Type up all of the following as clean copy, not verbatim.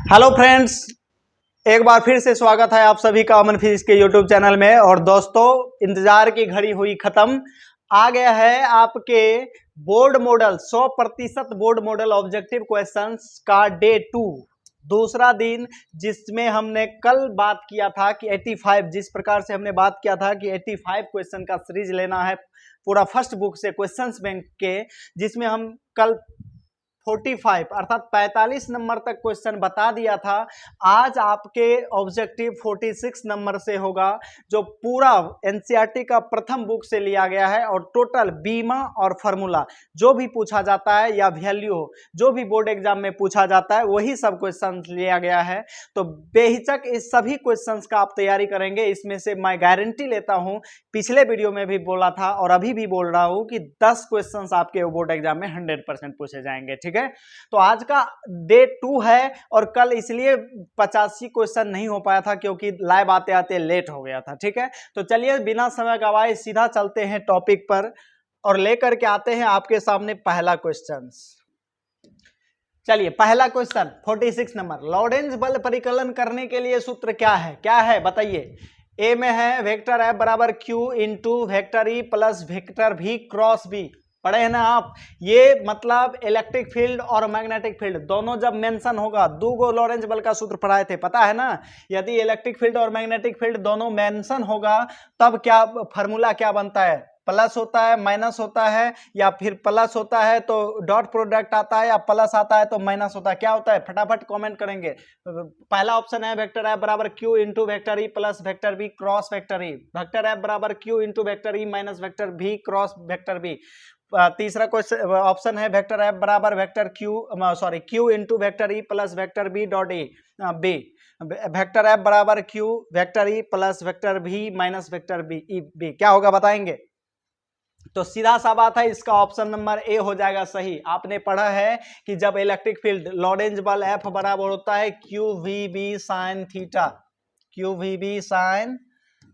Hello friends, एक बार फिर से स्वागत है आप सभी का अमन फिजिक्स के यूट्यूब चैनल में। और दोस्तों, इंतजार की घड़ी हुई खत्म। आ गया है आपके board model 100% board model objective questions का डे 2, दूसरा दिन, जिसमें हमने कल बात किया था कि 85, जिस प्रकार से हमने बात किया था कि 85 क्वेश्चन का सीरीज लेना है पूरा फर्स्ट बुक से क्वेश्चंस बैंक के, जिसमें हम कल 45 अर्थात 45 नंबर तक क्वेश्चन बता दिया था। आज आपके ऑब्जेक्टिव 46 नंबर से होगा, जो पूरा एनसीईआरटी का प्रथम बुक से लिया गया है। और टोटल बीमा और फार्मूला जो भी पूछा जाता है या वैल्यू जो भी बोर्ड एग्जाम में पूछा जाता है वही सब क्वेश्चन लिया गया है। तो बेहिचक इस सभी क्वेश्चंस का आप तैयारी करेंगे। इसमें से मैं गारंटी लेता हूं, पिछले वीडियो में भी बोला था और अभी भी बोल रहा हूं कि 10 क्वेश्चंस आपके बोर्ड एग्जाम में 100% पूछे जाएंगे। ठीक है, तो आज का डे 2 है और कल इसलिए 85 क्वेश्चन नहीं हो पाया था क्योंकि लाइव आते आते लेट हो गया था। ठीक है, तो चलिए बिना समय गवाए सीधा चलते हैं टॉपिक पर और लेकर के आते हैं आपके सामने पहला क्वेश्चन। चलिए, पहला क्वेश्चन 46 नंबर, लॉरेंज बल परिकलन करने के लिए सूत्र क्या है बताइए। ए में है वेक्टर एफ बराबर Q into vector E plus vector B cross B. पढ़े हैं ना आप? ये मतलब इलेक्ट्रिक फील्ड और मैग्नेटिक फील्ड दोनों जब मेंशन होगा, दो गो लॉरेंज बल का सूत्र पढ़ाए थे, पता है ना। यदि इलेक्ट्रिक फील्ड और मैग्नेटिक फील्ड दोनों मेंशन होगा तब क्या फॉर्मूला क्या बनता है, प्लस होता है, माइनस होता है, या फिर प्लस होता है तो डॉट प्रोडक्ट आता है, या प्लस आता है तो माइनस होता है। क्या होता है, फटाफट कमेंट करेंगे। पहला ऑप्शन है वेक्टर एफ बराबर Q into vector E plus vector B cross vector E. Vector F बराबर Q into vector E minus vector B cross vector B. तीसरा क्वेश्चन ऑप्शन है वेक्टर एफ बराबर vector Q into vector E plus vector B dot E B. Vector F बराबर Q vector E plus vector B minus vector B E B. क्या होगा बताएंगे? तो सीधा सा बात है, इसका ऑप्शन नंबर ए हो जाएगा सही। आपने पढ़ा है कि जब इलेक्ट्रिक फील्ड लॉरेंज बल एफ बराबर होता है Q V B sine theta, Q V B sine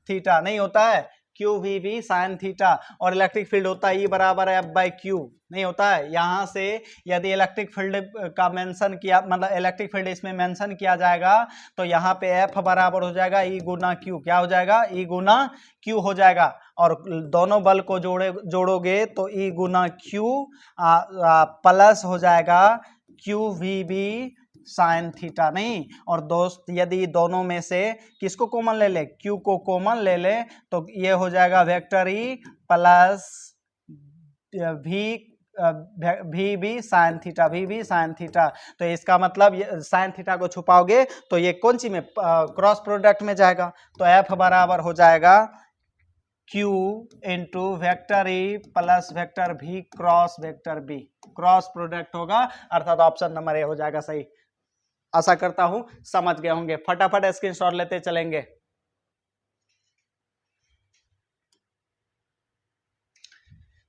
theta नहीं होता है, Q V B sine theta, और इलेक्ट्रिक फील्ड होता है ई बराबर एफ बाई क्यू नहीं होता है। यहां से यदि इलेक्ट्रिक फील्ड का मेंशन किया, मतलब इलेक्ट्रिक फील्ड इसमें मेंशन किया जाएगा तो यहाँ पे एफ बराबर हो जाएगा ई गुना क्यू। क्या हो जाएगा? ई गुना क्यू हो जाएगा। और दोनों बल को जोड़ोगे तो ई गुना क्यू प्लस हो जाएगा Q V B sine theta नहीं। और दोस्त, यदि दोनों में से किसको कॉमन ले ले, क्यू को कॉमन ले ले, तो ये हो जाएगा वेक्टर ई प्लस भी भी साइन थीटा, भी भी साइन थीटा। तो इसका मतलब साइन थीटा को छुपाओगे तो ये कौन सी में, क्रॉस प्रोडक्ट में जाएगा। तो एफ बराबर हो जाएगा Q into vector E plus vector B cross vector B, cross product होगा, अर्थात ऑप्शन नंबर ए हो जाएगा सही। आशा करता हूं समझ गए होंगे। फटाफट स्क्रीनशॉट लेते चलेंगे।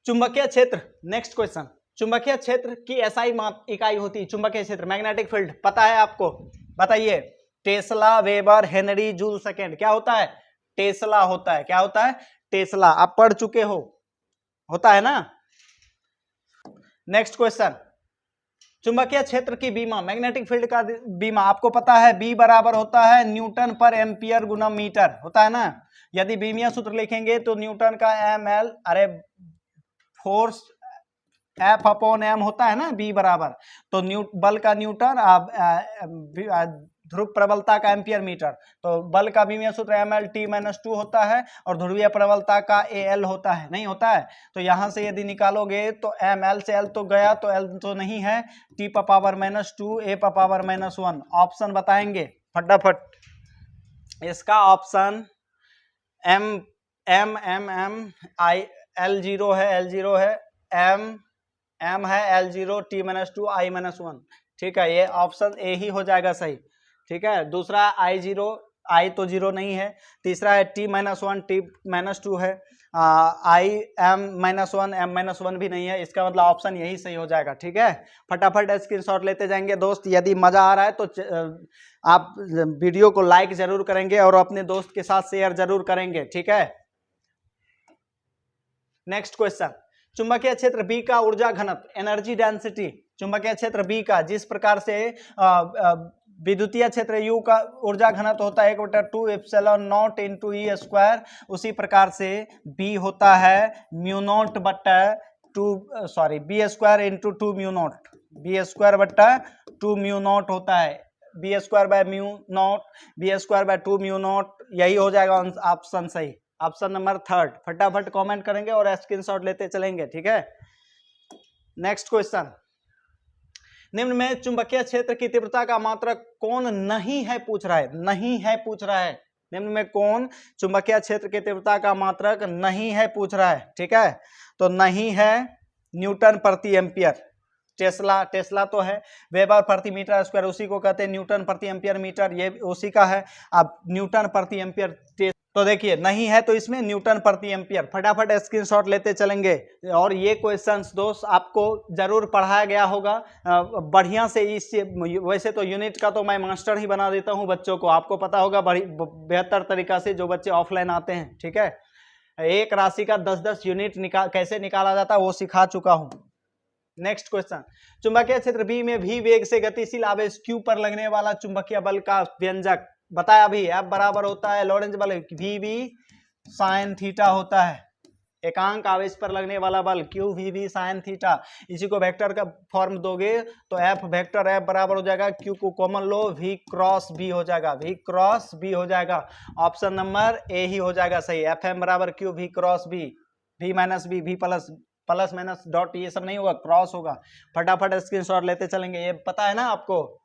चुंबकीय क्षेत्र, नेक्स्ट क्वेश्चन। चुंबकीय क्षेत्र की एसआई इकाई होती है चुंबकीय क्षेत्र, मैग्नेटिक फील्ड पता है आपको? बताइए। Tesla, weber, Henry, joule second. क्या होता है? टेस्ला होता है। क्या होता है? टेस्ला। आप पढ़ चुके हो, होता है ना। नेक्स्ट क्वेश्चन, चुंबकीय क्षेत्र की बीमा, मैग्नेटिक फील्ड का बीमा आपको पता है, बी बराबर होता है न्यूटन पर एम्पियर गुना मीटर, होता है ना। यदि बीमिया सूत्र लिखेंगे तो न्यूटन का एम एल, अरे फोर्स एफ अपॉन एम होता है ना, बी बराबर, तो बल का न्यूटन, ध्रुव प्रबलता का एम्पियर मीटर। तो बल का बीमिया सूत्र एम एल टी माइनस 2 होता है और ध्रुवीय प्रबलता का ए एल होता है, नहीं होता है। तो यहां से यदि निकालोगे तो एम एल से एल तो गया, तो एल तो नहीं है, टी पर पावर -2 ए पर पावर -1। ऑप्शन बताएंगे फटाफट। इसका option M M M M I L0 है, L0 है, एम है, L0 T -2 I -1। ठीक है, ये ऑप्शन ए ही हो जाएगा सही। ठीक है, दूसरा I0, I तो 0 नहीं है। तीसरा है T -1 T -2 है, I M -1 M -1 भी नहीं है। इसका मतलब ऑप्शन यही सही हो जाएगा। ठीक है, फटाफट स्क्रीनशॉट लेते जाएंगे दोस्त। यदि मजा आ रहा है तो आप वीडियो को लाइक जरूर करेंगे और अपने दोस्त के साथ शेयर जरूर करेंगे। ठीक है, नेक्स्ट क्वेश्चन, चुंबकीय क्षेत्र बी का ऊर्जा घनत्व, एनर्जी डेंसिटी, चुंबकीय क्षेत्र बी का जिस प्रकार से विद्युतीय क्षेत्र U का ऊर्जा घनत्व होता है 1/2 epsilon not into E square. उसी प्रकार से B होता है म्यू नॉट बट्टा 2 sorry B square into 2 mu naught, B square बट्टा 2 म्यू नॉट होता है, B square by mu naught, B square by 2 mu naught. यही हो जाएगा ऑप्शन सही, ऑप्शन नंबर 3। फटाफट कमेंट करेंगे और स्क्रीनशॉट लेते चलेंगे, ठीक है। नेक्स्ट क्वेश्चन, निम्न में चुंबकीय क्षेत्र की तीव्रता का मात्रक कौन नहीं है पूछ रहा है, नहीं है पूछ रहा है। निम्न में कौन चुंबकीय क्षेत्र की तीव्रता का मात्रक नहीं है पूछ रहा है, ठीक है। तो नहीं है न्यूटन प्रति एम्पियर। टेस्ला तो है, वेबर प्रति मीटर स्क्वायर उसी को कहते हैं न्यूटन प्रति एम्पियर मीटर, ये उसी का है। अब न्यूटन प्रति एम्पियर तो देखिए नहीं है तो इसमें न्यूटन प्रति एम्पियर। फटाफट स्क्रीनशॉट लेते चलेंगे। और ये क्वेश्चंस दोस्त आपको जरूर पढ़ाया गया होगा बढ़िया से। इस वैसे तो यूनिट का तो मैं मास्टर ही बना देता हूँ बच्चों को, आपको पता होगा बेहतर तरीका से जो बच्चे ऑफलाइन आते हैं, ठीक है। एक राशि का 10-10 यूनिट कैसे निकाला जाता है वो सिखा चुका हूँ। नेक्स्ट क्वेश्चन, चुंबकीय क्षेत्र बी में भी वेग से गतिशील आवेश क्यू पर लगने वाला चुंबकीय बल का व्यंजक बताया। अभी F बराबर होता है लॉरेंज बल वी बी साइन थीटा होता है। एकांक आवेश पर लगने वाला बल Q V B sine theta. इसी को वेक्टर का फॉर्म दोगे तो F वेक्टर F बराबर हो जाएगा, क्यू को कॉमन लो V क्रॉस B हो जाएगा, V क्रॉस B हो जाएगा। ऑप्शन नंबर ए ही हो जाएगा सही। एफ एम बराबर Q V cross B, V minus B, V plus minus dot ये सब नहीं होगा, क्रॉस होगा। फटाफट स्क्रीनशॉट लेते चलेंगे। ये पता है ना आपको?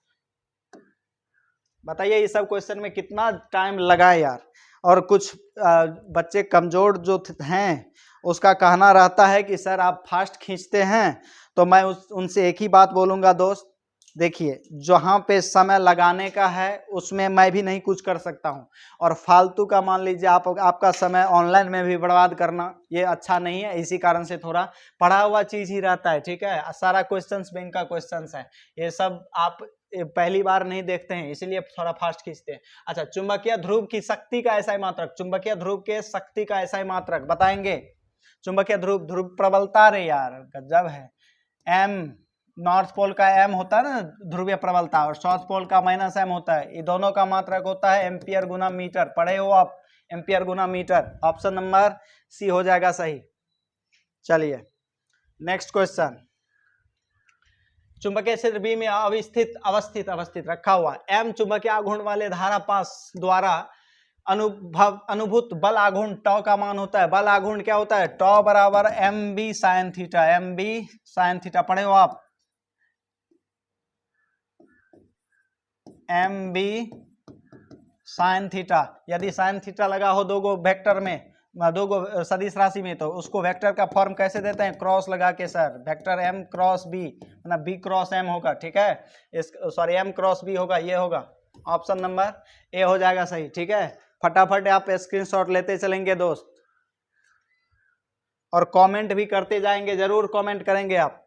बताइए ये सब क्वेश्चन में कितना टाइम लगा यार। और कुछ बच्चे कमजोर जो हैं उसका कहना रहता है कि सर आप फास्ट खींचते हैं, तो मैं उनसे एक ही बात बोलूंगा दोस्त, देखिए जहाँ पे समय लगाने का है उसमें मैं भी नहीं कुछ कर सकता हूँ, और फालतू का मान लीजिए आपका समय ऑनलाइन में भी बर्बाद करना ये अच्छा नहीं है। इसी कारण से थोड़ा पढ़ा हुआ चीज ही रहता है, ठीक है। सारा क्वेश्चंस बैंक का क्वेश्चंस है, ये सब आप पहली बार नहीं देखते हैं इसलिए थोड़ा फास्ट खींचते हैं। अच्छा, चुंबकीय ध्रुव की शक्ति का ऐसा मात्रक, चुंबकीय ध्रुव के शक्ति का ऐसा मात्रक बताएंगे। चुंबकीय ध्रुव प्रबलता, रे यार गजब है। एम नॉर्थ पोल का एम होता है ना ध्रुवीय प्रबलता, और साउथ पोल का माइनस एम होता है। ये दोनों का मात्रक होता है एम्पियर गुना मीटर। पढ़े हो आप, एम्पियर गुना मीटर। ऑप्शन नंबर सी हो जाएगा सही। चलिए नेक्स्ट क्वेश्चन, चुंबकीय क्षेत्र बी में अवस्थित रखा हुआ एम चुंबकीय आघूर्ण वाले धारा पास द्वारा अनुभूत बल आघूर्ण टॉ का मान होता है। बल आघूर्ण क्या होता है? टॉ बराबर M B sine theta, M B sine theta. पढ़े हो आप? M B sine theta. यदि साइन थीटा लगा हो दो गो वेक्टर में, दो गो सदिश राशि में, तो उसको वेक्टर का फॉर्म कैसे देते हैं? क्रॉस लगा के sir. Vector M cross B मतलब बी क्रॉस एम होगा, ठीक है। सॉरी एम क्रॉस बी होगा, ये होगा। ऑप्शन नंबर ए हो जाएगा सही, ठीक है। फटाफट आप स्क्रीनशॉट लेते चलेंगे दोस्त, और कमेंट भी करते जाएंगे, जरूर कमेंट करेंगे आप।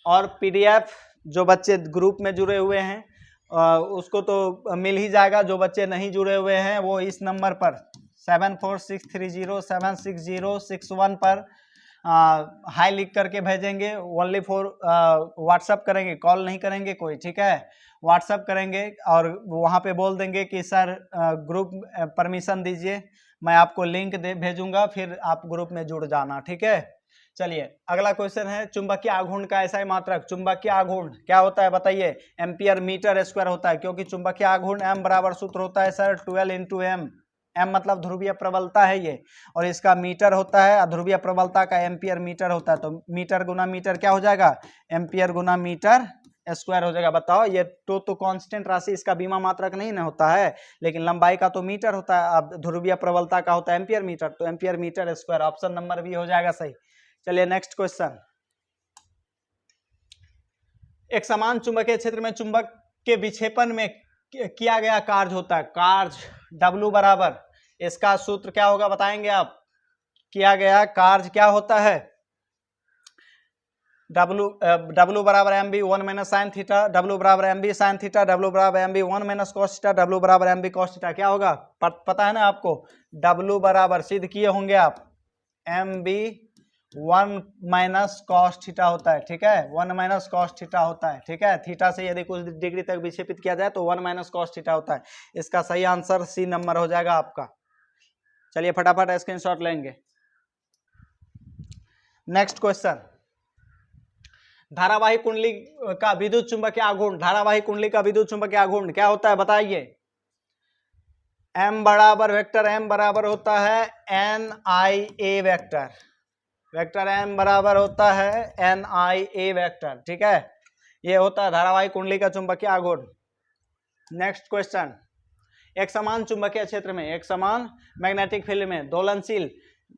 और पीडीएफ जो बच्चे ग्रुप में जुड़े हुए हैं उसको तो मिल ही जाएगा। जो बच्चे नहीं जुड़े हुए हैं वो इस नंबर पर 7463076061 पर हाई लिख करके भेजेंगे। ओनली फॉर व्हाट्सअप करेंगे, कॉल नहीं करेंगे कोई, ठीक है। व्हाट्सअप करेंगे और वहाँ पे बोल देंगे कि सर ग्रुप परमिशन दीजिए, मैं आपको लिंक भेजूंगा, फिर आप ग्रुप में जुड़ जाना, ठीक है। चलिए अगला क्वेश्चन है, चुंबकीय आघूर्ण का ऐसा मात्रक। चुंबकीय आघूर्ण क्या होता है बताइए? एम्पियर मीटर स्क्वायर होता है, क्योंकि चुंबकीय आघूर्ण एम बराबर सूत्र होता है सर 12 इंटू एम। एम मतलब ध्रुवीय प्रबलता है ये, और इसका मीटर होता है, ध्रुवीय प्रबलता का एम्पियर मीटर होता है। तो मीटर गुना मीटर क्या हो जाएगा? एम्पियर गुना मीटर स्क्वायर हो जाएगा। बताओ, ये तो कांस्टेंट राशि, इसका बीमा मात्रक नहीं ना होता है, लेकिन लंबाई का तो मीटर होता है। अब ध्रुवीय प्रबलता का होता है एम्पियर मीटर, तो ampere metre square. Option number B हो जाएगा सही। चलिए नेक्स्ट क्वेश्चन, एक समान चुंबकीय क्षेत्र में चुंबक के विक्षेपण में किया गया कार्य होता है। कार्य W बराबर, इसका सूत्र क्या होगा बताएंगे आप? किया गया कार्य क्या होता है? W बराबर M B 1 minus sine theta, W बराबर M B sine theta, W बराबर M B 1 minus cos theta, W बराबर एम बी कॉस थीटा। क्या होगा पता है ना आपको? W बराबर सिद्ध किए होंगे आप, M B 1 minus cos theta होता है, ठीक है, 1 माइनस कॉस थीटा होता है, ठीक है, थीटा से यदि कुछ डिग्री तक विक्षेपित किया जाए तो 1 माइनस कॉस थीटा होता है। इसका सही आंसर सी नंबर हो जाएगा आपका। चलिए फटाफट स्क्रीनशॉट लेंगे। नेक्स्ट क्वेश्चन, धारावाही कुंडली का विद्युत चुंबकीय आघूर्ण, धारावाही कुंडली का विद्युत चुंबकीय आघूर्ण क्या होता है बताइए। m बराबर वेक्टर m बराबर होता है NIA वेक्टर, वेक्टर m बराबर होता है NIA वेक्टर, ठीक है, ये होता है धारावाही कुंडली का चुंबकीय आघूर्ण। नेक्स्ट क्वेश्चन, एक समान चुंबकीय क्षेत्र में, एक समान मैग्नेटिक फील्ड में दोलनशील,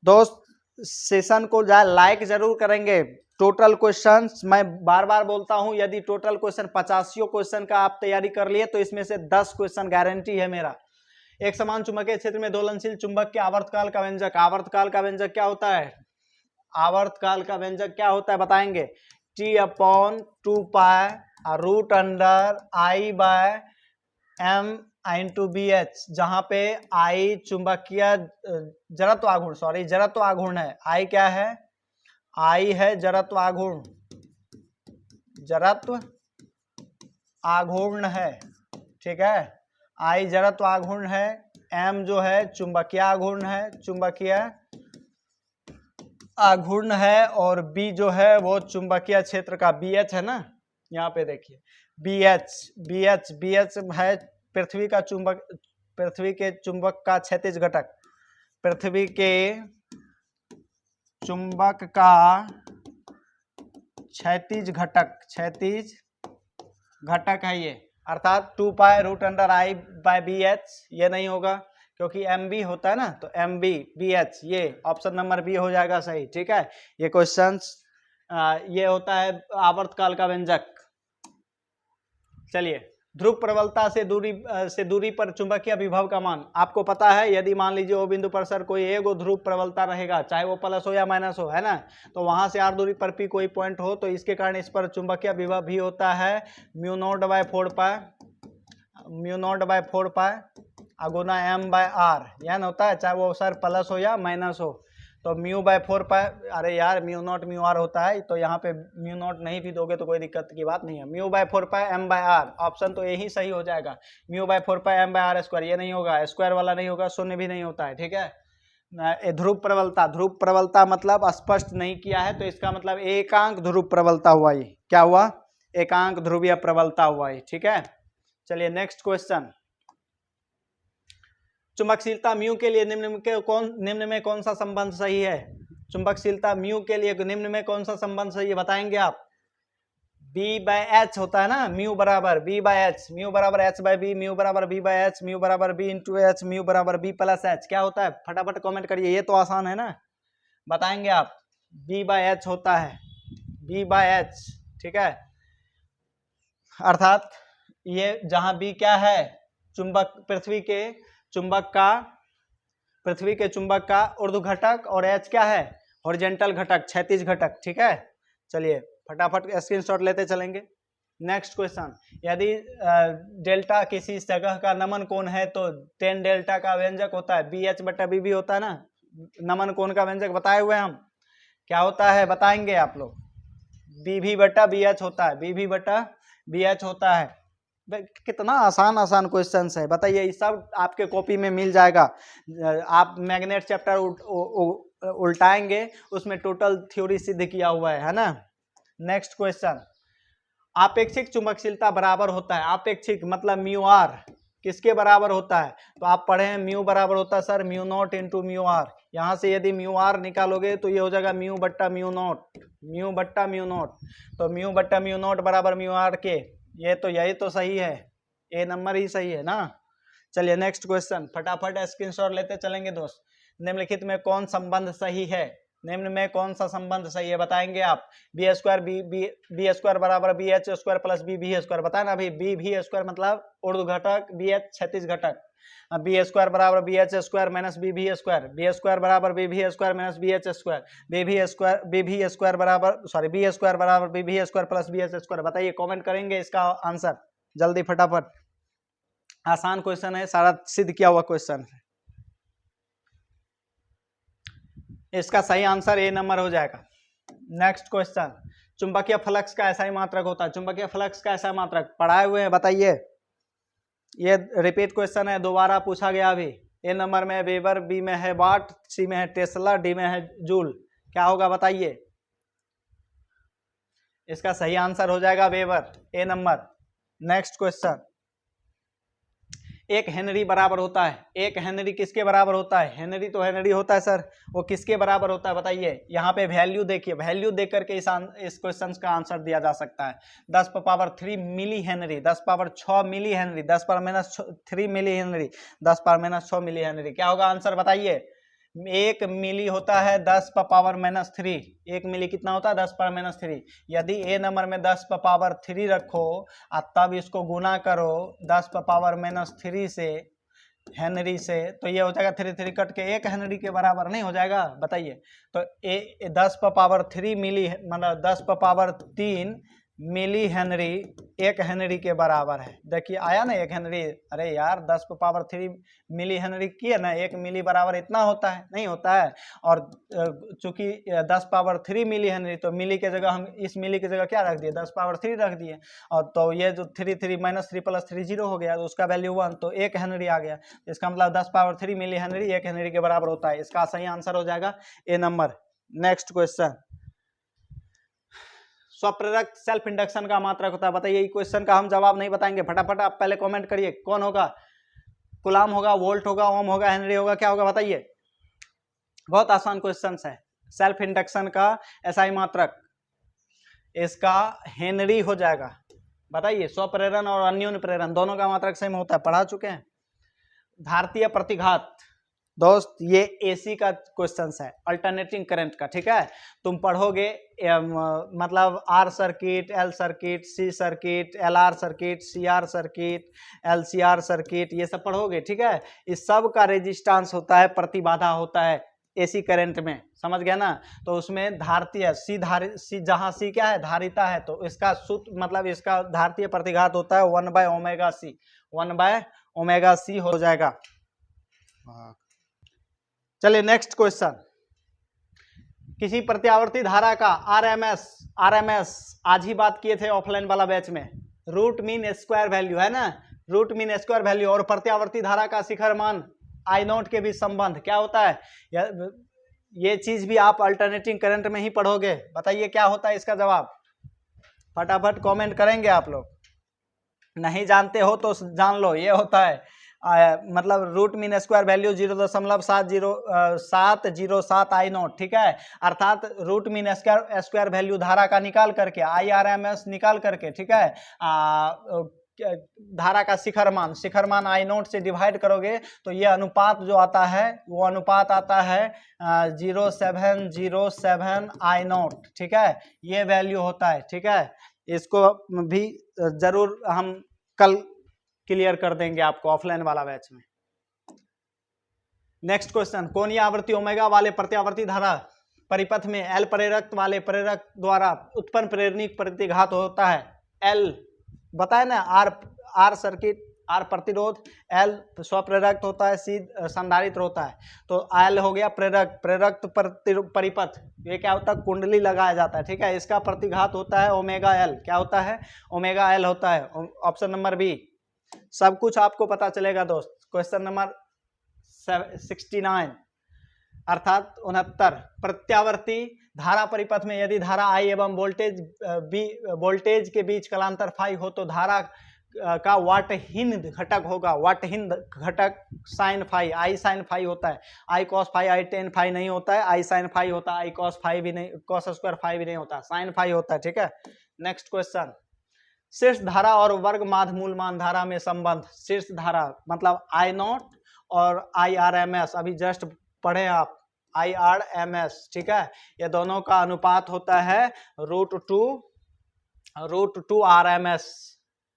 दोस्त सेशन को लाइक जरूर करेंगे। टोटल क्वेश्चंस मैं बार बार बोलता हूं, यदि टोटल क्वेश्चन 85 क्वेश्चन का आप तैयारी कर लिए तो इसमें से 10 क्वेश्चन गारंटी है मेरा। एक समान चुंबकीय क्षेत्र में दोलनशील चुंबक के आवर्तकाल का व्यंजक, आवर्तकाल का व्यंजक क्या होता है, आवर्तकाल का व्यंजक क्या होता है बताएंगे। T/2π√I/m इंटू बी एच, जहां पे आई चुंबकीय जड़त्व आघूर्ण, सॉरी जड़त्व आघूर्ण है, आई क्या है, आई है जड़त्व आघूर्ण, जड़त्व आघूर्ण है, ठीक है, आई जड़त्व आघूर्ण है, एम जो है चुंबकीय आघूर्ण है, चुंबकीय आघूर्ण है, और बी जो है वो चुंबकीय क्षेत्र का बी एच है ना, यहाँ पे देखिए बी एच है पृथ्वी का चुंबक, पृथ्वी के चुंबक का क्षैतिज घटक, पृथ्वी के चुंबक का क्षैतिज घटक, क्षैतिज घटक है ये, अर्थात 2π√I/BH, ये नहीं होगा क्योंकि MB होता है ना, तो MB BH, ये ऑप्शन नंबर बी हो जाएगा सही, ठीक है। ये क्वेश्चंस ये होता है आवर्तकाल का व्यंजक। चलिए, ध्रुव प्रबलता से दूरी पर चुंबकीय विभव का मान आपको पता है। यदि मान लीजिए वो बिंदु पर सर कोई एक ध्रुव प्रबलता रहेगा, चाहे वो प्लस हो या माइनस हो, है ना, तो वहां से r दूरी पर p कोई पॉइंट हो तो इसके कारण इस पर चुंबकीय विभव भी होता है μ0/4π गुना m/r, यह होता है, चाहे वो सर प्लस हो या माइनस हो, तो μ/4π, अरे यार μ0 μr होता है, तो यहाँ पे μ0 नहीं भी दोगे तो कोई दिक्कत की बात नहीं है, μ/4π m/r, ऑप्शन तो यही सही हो जाएगा, μ/4π m/r स्क्वायर, ये नहीं होगा, स्क्वायर वाला नहीं होगा, शून्य भी नहीं होता है, ठीक है। ध्रुव प्रबलता, ध्रुव प्रबलता मतलब स्पष्ट नहीं किया है तो इसका मतलब एकांक ध्रुव प्रबलता हुआ, ये क्या हुआ, एकांक ध्रुवीय प्रबलता हुआ, ठीक है। चलिए नेक्स्ट क्वेश्चन, चुंबकशीलता म्यू के लिए निम्न में कौन सा संबंध सही है, चुंबकशीलता म्यू के लिए निम्न में कौन सा संबंध सही है बताएंगे आप। B/H होता है ना, म्यू बराबर B/H, म्यू बराबर H/B, म्यू बराबर B/H, म्यू बराबर B इंटू H, म्यू बराबर B+H, क्या होता है फटाफट कमेंट करिए, ये तो आसान है ना, बताएंगे आप। B/H होता है, B/H, ठीक है, अर्थात ये जहां B क्या है चुंबक, पृथ्वी के चुंबक का ऊर्ध्व घटक, और H क्या है हॉरिजॉन्टल घटक, क्षैतिज घटक, ठीक है। चलिए फटाफट स्क्रीनशॉट लेते चलेंगे। नेक्स्ट क्वेश्चन, यदि डेल्टा किसी जगह का नमन कोण है तो tan डेल्टा का व्यंजक होता है BH/BB होता है ना, नमन कोण का व्यंजक बताए हुए हम, क्या होता है बताएंगे आप लोग। BV/BH होता है, BV/BH होता है। कितना आसान क्वेश्चन है बताइए, ये सब आपके कॉपी में मिल जाएगा। आप मैग्नेट चैप्टर उल्टाएंगे, उसमें टोटल थ्योरी सिद्ध किया हुआ है ना। नेक्स्ट क्वेश्चन, आपेक्षिक चुंबकशीलता बराबर होता है, आपेक्षिक मतलब μr किसके बराबर होता है, तो आप पढ़े हैं म्यू बराबर होता है सर μ0 इंटू μr, यहाँ से यदि μr निकालोगे तो ये हो जाएगा μ/μ0, तो μ/μ0 बराबर μr के, ये तो यही तो सही है, ए नंबर ही सही है ना। चलिए नेक्स्ट क्वेश्चन, फटाफट स्क्रीनशॉट लेते चलेंगे दोस्त। निम्नलिखित में कौन संबंध सही है, निम्न में कौन सा संबंध सही है बताएंगे आप। बी स्क्वायर बराबर BH² प्लस BV², बताए ना अभी, BV² मतलब ऊर्ध्व घटक, BH क्षैतिज घटक, B² बराबर BH² माइनस BV², B² बराबर BV² माइनस BH², BV² बराबर BV² प्लस BH², बताइए कमेंट करेंगे इसका आंसर जल्दी फटाफट। आसान क्वेश्चन है, सारा सिद्ध किया हुआ क्वेश्चन है। इसका सही आंसर ए नंबर हो जाएगा। नेक्स्ट क्वेश्चन, चुंबकीय फ्लक्स का ऐसा ही मात्रक होता है। चुंबकीय फ्लक्स का ऐसा मात्रक पढ़ाए हुए हैं, बताइए। ये रिपीट क्वेश्चन है, दोबारा पूछा गया अभी। ए नंबर में वेबर, बी में है वाट, सी में है टेस्ला, डी में है जूल। क्या होगा बताइए। इसका सही आंसर हो जाएगा वेबर, ए नंबर। नेक्स्ट क्वेश्चन, एक हेनरी बराबर होता है। एक हेनरी किसके बराबर होता है? हेनरी तो हेनरी होता है सर, वो किसके बराबर होता है बताइए। यहाँ पे वैल्यू देखिए, वैल्यू देख करके इस क्वेश्चन का आंसर दिया जा सकता है। 10 power 3 milli henry, 10 power 6 milli henry, 10 power -3 milli henry, 10 power -6 milli henry. क्या होगा आंसर बताइए। 1 मिली होता है 10 पावर -3। 1 मिली कितना होता है? 10 पावर -3। यदि ए नंबर में 10 पावर 3 रखो और तब इसको गुना करो 10 पावर -3 से, हेनरी से, तो ये हो जाएगा 3 3 कट के 1 हेनरी के बराबर नहीं हो जाएगा बताइए। तो 10 पावर 3 मिली, मतलब 10 पावर 3 मिली हेनरी 1 हेनरी के बराबर है। देखिए आया ना 1 हेनरी। अरे यार 10 पावर 3 मिली हेनरी किया ना, 1 मिली बराबर इतना होता है, नहीं होता है। और चूंकि 10 पावर 3 मिली हेनरी, तो मिली के जगह हम इस मिली की जगह क्या रख दिए? 10 पावर 3 रख दिए। और तो ये जो 3 3 -3 + 3 0 हो गया, तो उसका वैल्यू 1, तो 1 हेनरी आ गया। इसका मतलब 10 पावर 3 मिली हेनरी 1 हेनरी के बराबर होता है। इसका सही आंसर हो जाएगा ए नंबर। नेक्स्ट क्वेश्चन, स्वप्रेरक सेल्फ इंडक्शन का मात्रक होता है। बताइए, क्वेश्चन का हम जवाब नहीं बताएंगे, फटाफट आप पहले कमेंट करिए। कौन होगा? कुलाम होगा, वोल्ट होगा, ओम होगा, हेनरी होगा, क्या होगा बताइए। बहुत आसान क्वेश्चन है। सेल्फ इंडक्शन का एसआई मात्रक, इसका हेनरी हो जाएगा। बताइए, स्वप्रेरण और अन्योन्य प्रेरण दोनों का मात्रक सेम होता है, पढ़ा चुके हैं। भारतीय प्रतिघात दोस्त, ये एसी का क्वेश्चन है, अल्टरनेटिंग करंट का, ठीक है। तुम पढ़ोगे मतलब R circuit, L circuit, C circuit, L R circuit, C R circuit, L C R circuit, ये सब पढ़ोगे, ठीक है। इस सब का रेजिस्टेंस होता है, प्रतिबाधा होता है एसी करंट में, समझ गया ना। तो उसमें धारतीय सी जहाँ सी क्या है? धारिता है, तो इसका सूत्र मतलब इसका धारतीय प्रतिघात होता है 1/ω/c, 1/ω/c हो जाएगा। चलिए नेक्स्ट क्वेश्चन, किसी प्रत्यावर्ती धारा का आरएमएस आज ही बात किए थे ऑफलाइन वाला बैच में, रूट मीन स्क्वायर वैल्यू है ना, रूट मीन स्क्वायर वैल्यू और प्रत्यावर्ती धारा का शिखर मान I0 के बीच संबंध क्या होता है? ये चीज भी आप अल्टरनेटिंग करंट में ही पढ़ोगे। बताइए क्या होता है इसका जवाब, फटाफट कमेंट करेंगे आप लोग। नहीं जानते हो तो जान लो, ये होता है मतलब root mean square value 0.707 I0, ठीक है। अर्थात रूट मीन स्क्वायर वैल्यू धारा का निकाल करके, IRMS निकाल करके, ठीक है, धारा का शिखर मान I0 से डिवाइड करोगे तो ये अनुपात जो आता है वो अनुपात आता है 0.707 I0, ठीक है। ये वैल्यू होता है, ठीक है। इसको भी जरूर हम कल क्लियर कर देंगे आपको ऑफलाइन वाला बैच में। नेक्स्ट क्वेश्चन, कोणीय आवृत्ति ओमेगा वाले प्रत्यावर्ती धारा परिपथ में एल प्रेरक वाले प्रेरक द्वारा उत्पन्न प्रेरणिक प्रतिघात होता है। एल बताए ना, आर सर्किट, आर प्रतिरोध, एल स्वप्रेरक होता है, सी संधारित्र होता है। तो एल हो गया प्रेरक परिपथ, ये क्या होता है? कुंडली लगाया जाता है, ठीक है। इसका प्रतिघात होता है ओमेगा एल, क्या होता है? ओमेगा एल होता है। Option number B. सब कुछ आपको पता चलेगा दोस्त। क्वेश्चन नंबर 69 अर्थात 69, प्रत्यावर्ती धारा परिपथ में यदि धारा I एवं वोल्टेज के बीच कलांतर फाई हो तो धारा का वाटहीन घटक होगा। वाटहीन घटक sine phi, I sine phi होता है, I cos phi, I tan phi नहीं होता है, I साइन फाई होता है, I कॉस फाई भी नहीं, कॉस स्क्वायर फाई भी नहीं होता, साइन फाई होता है, ठीक है। नेक्स्ट क्वेश्चन, शीर्ष धारा और वर्ग माध्य मूलमान धारा में संबंध। शीर्ष धारा मतलब I0 और IRMS, अभी जस्ट पढ़े आप, IRMS, ठीक है। ये दोनों का अनुपात होता है √2 RMS।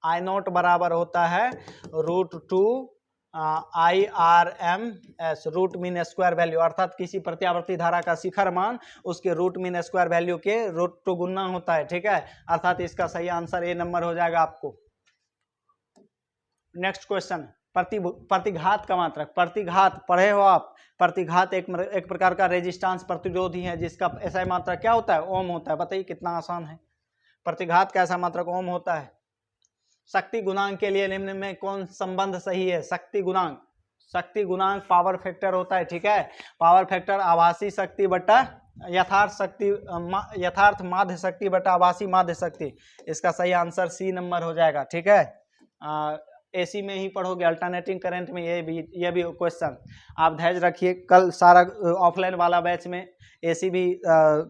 I0 बराबर होता है √2 IRMS, root mean square value, अर्थात किसी प्रत्यावर्ती धारा का शिखर मान उसके रूट मीन स्क्वायर वैल्यू के √2 गुना होता है, ठीक है। अर्थात इसका सही आंसर ए नंबर हो जाएगा आपको। नेक्स्ट क्वेश्चन, प्रतिघात का मात्रक, प्रतिघात पढ़े हो आप। प्रतिघात एक प्रकार का रेजिस्टेंस प्रतिरोधी है जिसका ऐसा मात्रक क्या होता है, ओम होता है। बताइए कितना आसान है। प्रतिघात का ऐसा मात्रक ओम होता है। शक्ति गुणांक के लिए निम्न में कौन संबंध सही है? शक्ति गुणांक, शक्ति गुणांक पावर फैक्टर होता है, ठीक है। पावर फैक्टर आभासी शक्ति बटा यथार्थ शक्ति, यथार्थ माध्य शक्ति बटा आभासी माध्य शक्ति। इसका सही आंसर सी नंबर हो जाएगा, ठीक है। एसी में ही पढ़ोगे, अल्टरनेटिंग करंट में ये भी क्वेश्चन आप धैर्य रखिए। कल सारा ऑफलाइन वाला बैच में एसी भी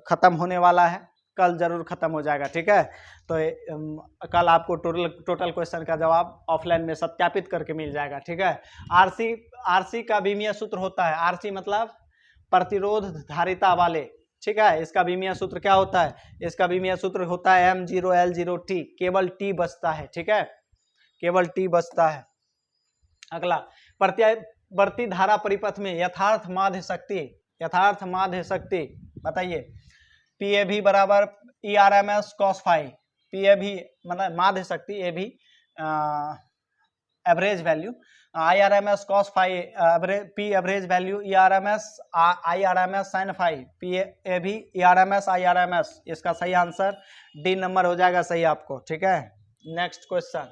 खत्म होने वाला है, कल जरूर खत्म हो जाएगा, ठीक है। तो कल आपको टोटल क्वेश्चन का जवाब ऑफलाइन में सत्यापित करके मिल जाएगा, ठीक है। आरसी का बीमीय सूत्र होता है, आरसी मतलब प्रतिरोध धारिता वाले, ठीक है। इसका बीमीय सूत्र क्या होता है? इसका बीमीय सूत्र होता है M0L0T, केवल T बचता है, ठीक है, केवल T बचता है। अगला, प्रत्यावर्ती धारा परिपथ में यथार्थ माध्य शक्ति, यथार्थ माध्य शक्ति बताइए। PAV बराबर ERMS cos phi, PAV मतलब माध्य शक्ति, ए भी average value, IRMS cos phi P average value, ERMS IRMS sin phi, PAV ERMS IRMS। इसका सही आंसर डी नंबर हो जाएगा सही आपको, ठीक है। नेक्स्ट क्वेश्चन,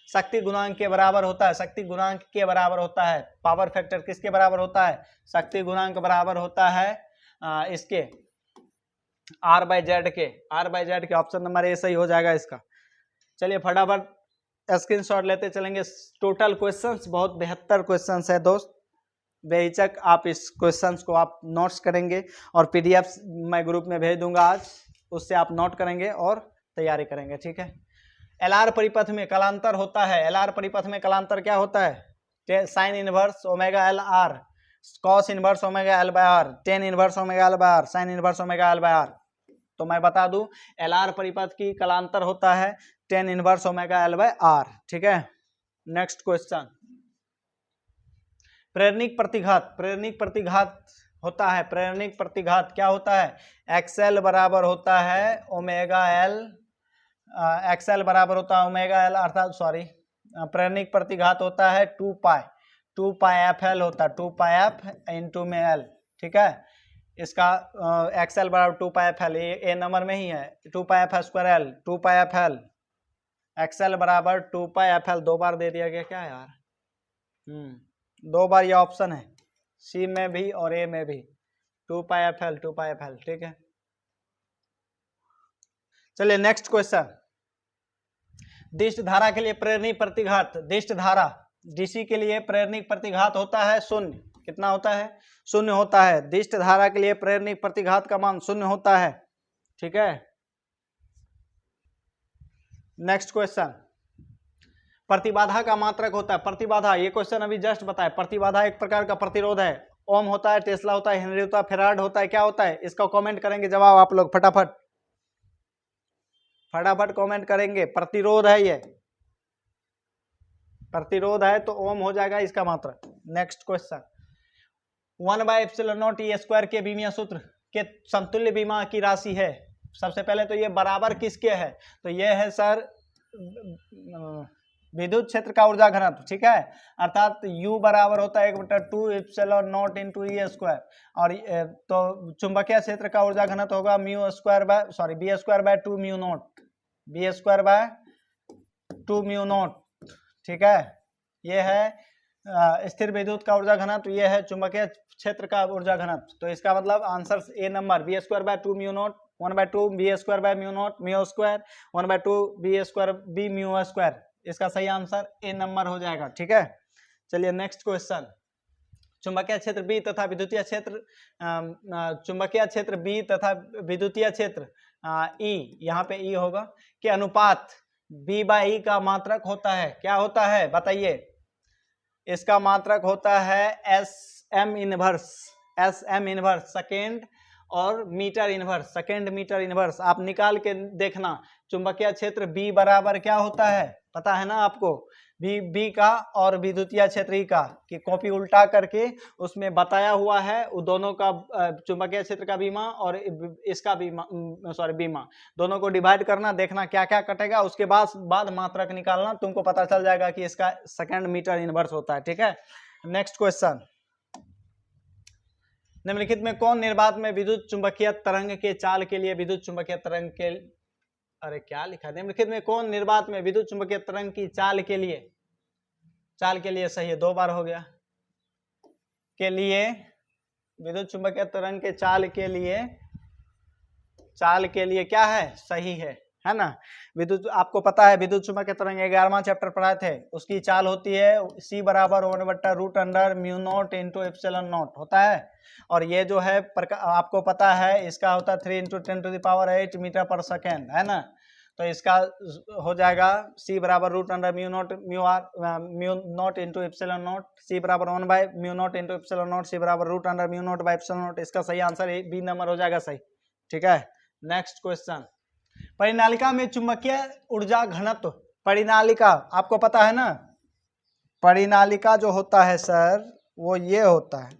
शक्ति गुणांक के बराबर होता है, शक्ति गुणांक के बराबर होता है, पावर फैक्टर किसके बराबर होता है? शक्ति गुणांक बराबर होता है इसके R/Z के, R/Z के। ऑप्शन नंबर ए सही हो जाएगा इसका। चलिए फटाफट स्क्रीनशॉट लेते चलेंगे। टोटल क्वेश्चंस बहुत 72 क्वेश्चंस है दोस्त, बेहिचक आप इस क्वेश्चंस को आप नोट्स करेंगे और PDF मैं ग्रुप में भेज दूंगा आज, उससे आप नोट करेंगे और तैयारी करेंगे, ठीक है। LR परिपथ में कलांतर होता है, LR परिपथ में कलांतर क्या होता है? Sine inverse omega L R, cos inverse omega L by R, tan inverse omega L by R, sine inverse omega L by R. तो मैं बता दूं LR परिपथ की कलांतर होता है tan inverse omega L by R, ठीक है। नेक्स्ट क्वेश्चन, प्रेरणिक प्रतिघात, प्रेरणिक प्रतिघात होता है, प्रेरणिक प्रतिघात क्या होता है? XL बराबर होता है ओमेगा एल, XL बराबर होता है ओमेगा एल, अर्थात सॉरी प्रेरणिक प्रतिघात होता है 2 पाई FL होता है, 2 पाई F इंटू में L, ठीक है। इसका XL बराबर 2 पाई FL, ए नंबर में ही है, 2 पाई F स्क्वायर L, 2 पाई FL, XL बराबर 2 पाई FL। दो बार दे दिया गया क्या यार? दो बार ये ऑप्शन है, सी में भी और ए में भी, 2 पाई FL, 2 पाई FL, ठीक है। चलिए नेक्स्ट क्वेश्चन, दिष्ट धारा के लिए प्रेरणिक प्रतिघात, दिष्ट धारा DC के लिए प्रेरणिक प्रतिघात होता है 0। कितना होता है? 0 होता है। दिष्ट धारा के लिए प्रेरणिक प्रतिघात का मान 0 होता है, ठीक है। नेक्स्ट क्वेश्चन, प्रतिबाधा का मात्रक होता है, प्रतिबाधा, ये क्वेश्चन अभी जस्ट बताया। प्रतिबाधा एक प्रकार का प्रतिरोध है, ओम होता है, टेस्ला होता है, हेनरी होता है, फेराड होता है, क्या होता है? इसका कमेंट करेंगे जवाब आप लोग फटाफट, फटाफट कमेंट करेंगे। प्रतिरोध है, ये प्रतिरोध है तो ओम हो जाएगा इसका मात्रक। नेक्स्ट क्वेश्चन, 1/ε0 E स्क्वायर के बीमीय सूत्र के समतुल्य बीमा की राशि है। सबसे पहले तो ये बराबर किसके है? तो ये है सर विद्युत क्षेत्र का ऊर्जा घनत्व, ठीक है। अर्थात U बराबर होता है 1/2ε0 इंटू E स्क्वायर, और तो चुंबकीय क्षेत्र का ऊर्जा घनत्व होगा mu square by sorry B square by 2 mu naught, B square by 2 mu naught, ठीक है। ये है स्थिर विद्युत का ऊर्जा घनत्व, ये है चुंबकीय क्षेत्र का ऊर्जा घनत्व। तो इसका मतलब answer A number, B square by 2 mu naught, 1/2 B square by mu naught mu square, 1/2 B square B mu square. इसका सही आंसर ए नंबर हो जाएगा, ठीक है। चलिए नेक्स्ट क्वेश्चन, चुंबकीय क्षेत्र बी तथा विद्युतीय क्षेत्र चुंबकीय क्षेत्र बी तथा विद्युतीय क्षेत्र ई, यहाँ पे ई होगा, कि अनुपात बी बाई ई का मात्रक होता है, क्या होता है बताइए? इसका मात्रक होता है SM inverse, SM inverse second और metre inverse, second metre inverse. आप निकाल के देखना, चुंबकीय क्षेत्र बी बराबर क्या होता है? पता है ना आपको, बी का और विद्युतीय क्षेत्रीय का, कि कॉपी उल्टा करके उसमें बताया हुआ है वो दोनों का चुंबकीय क्षेत्र का बीमा और इसका बीमा, सॉरी बीमा, दोनों को डिवाइड करना, देखना क्या क्या कटेगा, उसके बाद मात्रक निकालना, तुमको पता चल जाएगा कि इसका सेकंड मीटर इनवर्स होता है। ठीक है, नेक्स्ट क्वेश्चन, निम्नलिखित में कौन निर्वात में विद्युत चुंबकीय तरंग के चाल के लिए विद्युत चुंबकीय तरंग के, अरे क्या लिखा है, निम्नलिखित में कौन निर्वात में विद्युत चुंबकीय तरंग की चाल के लिए सही है, 2 बार हो गया, के लिए विद्युत चुंबकीय तरंग के चाल के लिए क्या है, सही है ना। विद्युत, आपको पता है विद्युत चुंबकीय तरंग 11वां चैप्टर पढ़ाए थे, उसकी चाल होती है C बराबर 1/√μ0 × ε0 होता है, और ये जो है आपको पता है इसका होता है 3 × 10⁸ मीटर पर सेकेंड, है ना। तो इसका हो जाएगा C बराबर √μ0 × ε0, C बराबर 1/μ0 × ε0, C बराबर √μ0/ε0, इसका सही आंसर बी नंबर हो जाएगा सही। ठीक है, नेक्स्ट क्वेश्चन, परिनालिका में चुंबकीय ऊर्जा घनत्व, परिनालिका आपको पता है ना, परिनालिका जो होता है सर वो ये होता है,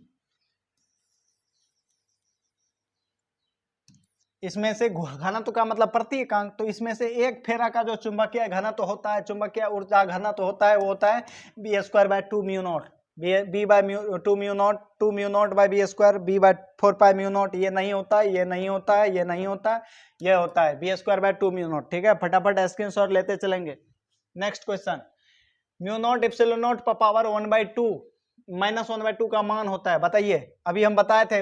इसमें से घनत्व का मतलब प्रति एकांक, तो इसमें से एक फेरा का जो चुंबकीय घनत्व होता है, चुंबकीय ऊर्जा घनत्व होता है, वो होता है b²/2μ0, b/2μ0, 2μ0/b², b/4πμ0, ये नहीं होता है, ये नहीं होता है, ये नहीं होता है, ये होता है b²/2μ0। ठीक है, फटाफट स्क्रीनशॉट लेते चलेंगे। नेक्स्ट क्वेश्चन, μ0 ε0 पावर 1/2 -1/2 का मान होता है, बताइए। अभी हम बताए थे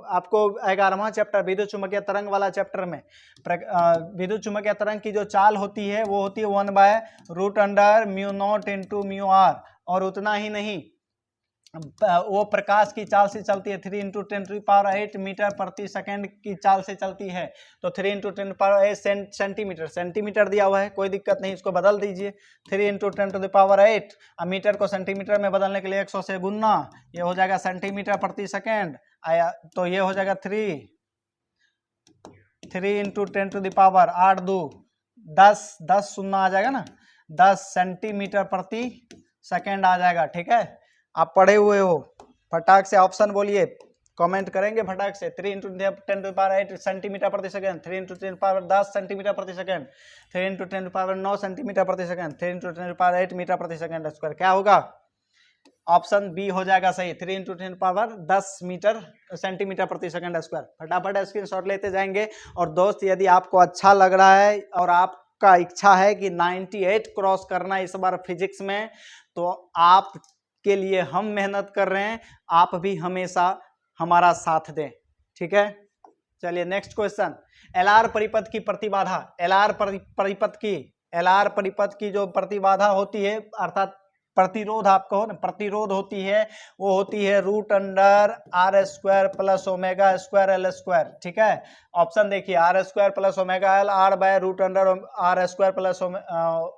आपको 11वां चैप्टर विद्युत चुंबकीय तरंग वाला चैप्टर में, विद्युत चुंबकीय तरंग की जो चाल होती है वो होती है 1/√μ0 × μr, और उतना ही नहीं, वो प्रकाश की चाल से चलती है, 3 × 10⁸ मीटर प्रति सेकंड की चाल से चलती है, तो 3 × 10⁸ सेंटीमीटर दिया हुआ है, कोई दिक्कत नहीं, इसको बदल दीजिए, 3 × 10⁸, मीटर को सेंटीमीटर में बदलने के लिए 100 से गुना, ये हो जाएगा सेंटीमीटर प्रति सेकंड आया, तो ये हो जाएगा 3 × 10⁸, 8 2 10, 10 शून्य आ जाएगा ना, 10 सेंटीमीटर प्रति सेकंड आ जाएगा। ठीक है, आप पढ़े हुए हो, फटाक से ऑप्शन बोलिए, कमेंट करेंगे फटाक से। 3 × 10⁸ सेंटीमीटर प्रति सेकंड, 3 × 10⁻10 सेंटीमीटर प्रति सेकंड, 3 × 10⁹ सेंटीमीटर प्रति सेकंड, 3 × 10⁸ मीटर प्रति सेकंड स्क्वायर, क्या होगा, ऑप्शन बी हो जाएगा सही, 3 × 10⁻10 मीटर सेंटीमीटर प्रति सेकंड स्क्वायर। फटाफट स्क्रीनशॉट लेते जाएंगे। और दोस्त, यदि आपको अच्छा लग रहा है और आपका इच्छा है कि 98 क्रॉस करना इस बार फिजिक्स में, तो आप के लिए हम मेहनत कर रहे हैं, आप भी हमेशा हमारा साथ दें। ठीक है, चलिए नेक्स्ट क्वेश्चन, एलआर परिपथ की प्रतिबाधा, एलआर परिपथ की जो प्रतिबाधा होती है, अर्थात प्रतिरोध, आपको प्रतिरोध होती है, वो होती है √r² + ω² L²। ठीक है, ऑप्शन देखिए, r² + ω/L, r/√r² +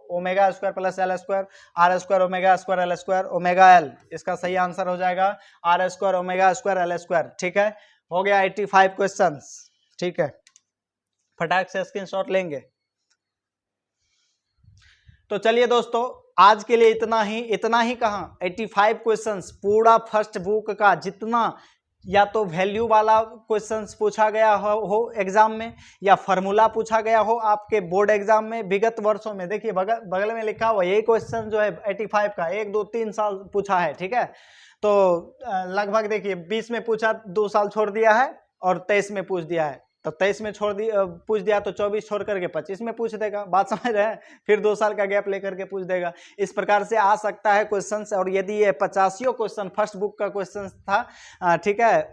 ω² + L², r² ω²L², इसका सही आंसर हो जाएगा r² ω² L²। ठीक है, हो गया 85 क्वेश्चन। ठीक है, फटाक से स्क्रीनशॉट लेंगे। तो चलिए दोस्तों, आज के लिए इतना ही कहां, 85 क्वेश्चंस पूरा फर्स्ट बुक का, जितना या तो वैल्यू वाला क्वेश्चंस पूछा गया हो एग्जाम में, या फार्मूला पूछा गया हो आपके बोर्ड एग्जाम में विगत वर्षों में। देखिए बगल में लिखा हुआ यही क्वेश्चन जो है 85 का 1 2 3 साल पूछा है। ठीक है, तो लगभग देखिए 20 में पूछा, 2 साल छोड़ दिया है, और 23 में पूछ दिया है, तो 23 में पूछ दिया तो 24 छोड़ करके 25 में पूछ देगा, बात समझ रहे हैं, फिर 2 साल का गैप लेकर के पूछ देगा। इस प्रकार से आ सकता है क्वेश्चन। और यदि ये 85 क्वेश्चन फर्स्ट बुक का क्वेश्चन था, ठीक है,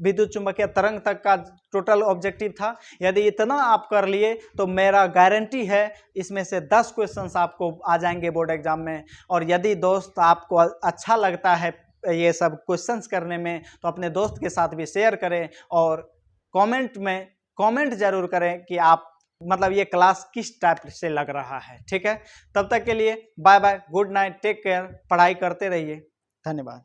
विद्युत चुंबकीय तरंग तक का टोटल ऑब्जेक्टिव था, यदि इतना आप कर लिए तो मेरा गारंटी है इसमें से 10 क्वेश्चन आपको आ जाएंगे बोर्ड एग्जाम में। और यदि दोस्त आपको अच्छा लगता है ये सब क्वेश्चंस करने में, तो अपने दोस्त के साथ भी शेयर करें, और कमेंट में कमेंट जरूर करें कि आप मतलब ये क्लास किस टाइप से लग रहा है। ठीक है, तब तक के लिए bye bye, good night, take care, पढ़ाई करते रहिए, धन्यवाद।